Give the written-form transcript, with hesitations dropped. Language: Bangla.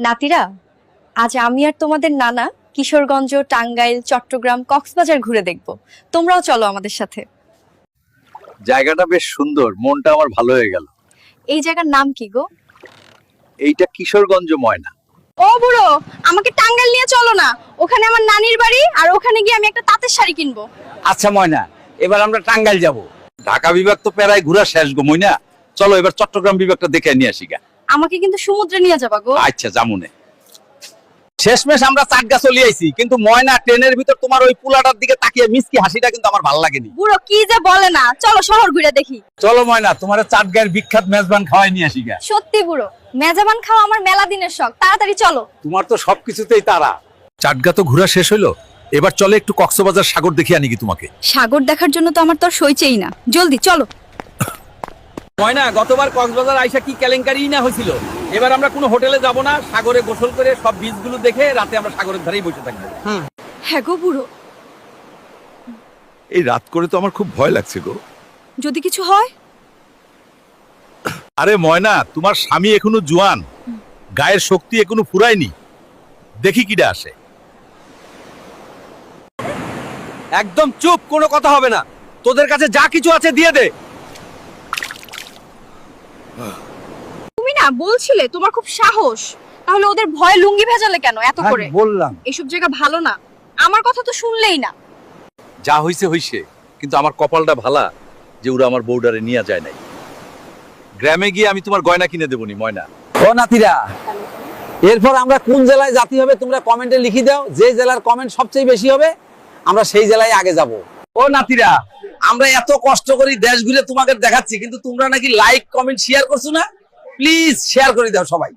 নাতিরা, আজ আমি আর তোমাদের নানা কিশোরগঞ্জ, টাঙ্গাইল, চট্টগ্রাম, কক্সবাজার ঘুরে দেখব। তোমরাও চলো আমাদের সাথে। জায়গাটা বেশ সুন্দর, মনটা আমার ভালো হয়ে গেল। এই জায়গার নাম কি গো? এইটা কিশোরগঞ্জ ময়না। ও বুড়ো, আমাকে টাঙ্গাইল নিয়ে চলো না। ওখানে আমার নানির বাড়ি, আর ওখানে গিয়ে আমি একটা তাঁতের শাড়ি কিনবো। আচ্ছা ময়না, এবার আমরা টাঙ্গাইল যাব। ঢাকা বিভাগ তো প্রায় ঘোরা শেষ গো ময়না, চলো এবার চট্টগ্রাম বিভাগটা দেখে নিয়ে আসি গা। আমাকে কিন্তু সমুদ্রে নিয়ে যাবা গো। আচ্ছা জামুনে। শেষমেশ আমরা চাটগা চলে আইছি, কিন্তু ময়না ট্রেনের ভিতর তোমার ওই পুলাটার দিকে তাকিয়ে মিষ্টি হাসিটা কিন্তু আমার ভালো লাগেনি। বুড়ো কি যে বলে না, চলো শহর ঘুরে দেখি। চলো ময়না, তোমার চাটগাঁয়ের বিখ্যাত মেজবান খাওয়াই নিয়ে আসি গা। সত্যি বুড়ো, মেজাবান খাওয়া আমার মেলা দিনের শখ। তাড়াতাড়ি চলো। তোমার তো সবকিছুতেই তারা। চাটগা তো ঘোরা শেষ হইলো, এবার চলে একটু কক্সবাজার সাগর দেখে আনি কি তোমাকে। সাগর দেখার জন্য তো আমার তোর সইছেই না। জলদি চলো। ময়না, গতবার কক্সবাজার আইসা কি কেলেঙ্কারি না হয়েছিল। এবার আমরা কোনো হোটেলে যাব না, সাগরে গোসল করে সব বীচগুলো দেখে রাতে আমরা সাগরের ধারেই বসে থাকবো। হ্যাঁ গো বুড়ো, এই রাত করে তো আমার খুব ভয় লাগছে গো। যদি কিছু হয়? আরে ময়না, তোমার স্বামী এখনো জোয়ান, গায়ের শক্তি এখনো ফুরায়নি, দেখি কিডা আসে। একদম চুপ, কোনো কথা হবে না। তোদের কাছে যা কিছু আছে দিয়ে দে। তুমি না বলছিলে তোমার খুব সাহস, তাহলে ওদের ভয় লুঙ্গি ভেজালে কেন এত করে? বললাম এসব জায়গা ভালো না। আমার কথা তো শুনলেই না। যা হইছে হইছে, কিন্তু আমার কপালটা ভালা যে ওরা আমার বউডারে নিয়ে যায় নাই। গ্রামে গিয়ে আমি তোমার গয়না কিনে দেবনি ময়না। ও নাতিরা, এরপর আমরা কোন জেলায় জাতি হবে তোমরা কমেন্টে লিখে দাও। যে জেলার কমেন্ট সবচেয়ে বেশি হবে আমরা সেই জেলায় আগে যাব। ও নাতিরা, আমরা এত কষ্ট করি দেশ ঘুরে তোমাকে দেখাচ্ছি, কিন্তু তোমরা নাকি লাইক কমেন্ট শেয়ার করছো না। প্লিজ শেয়ার করে দাও সবাই।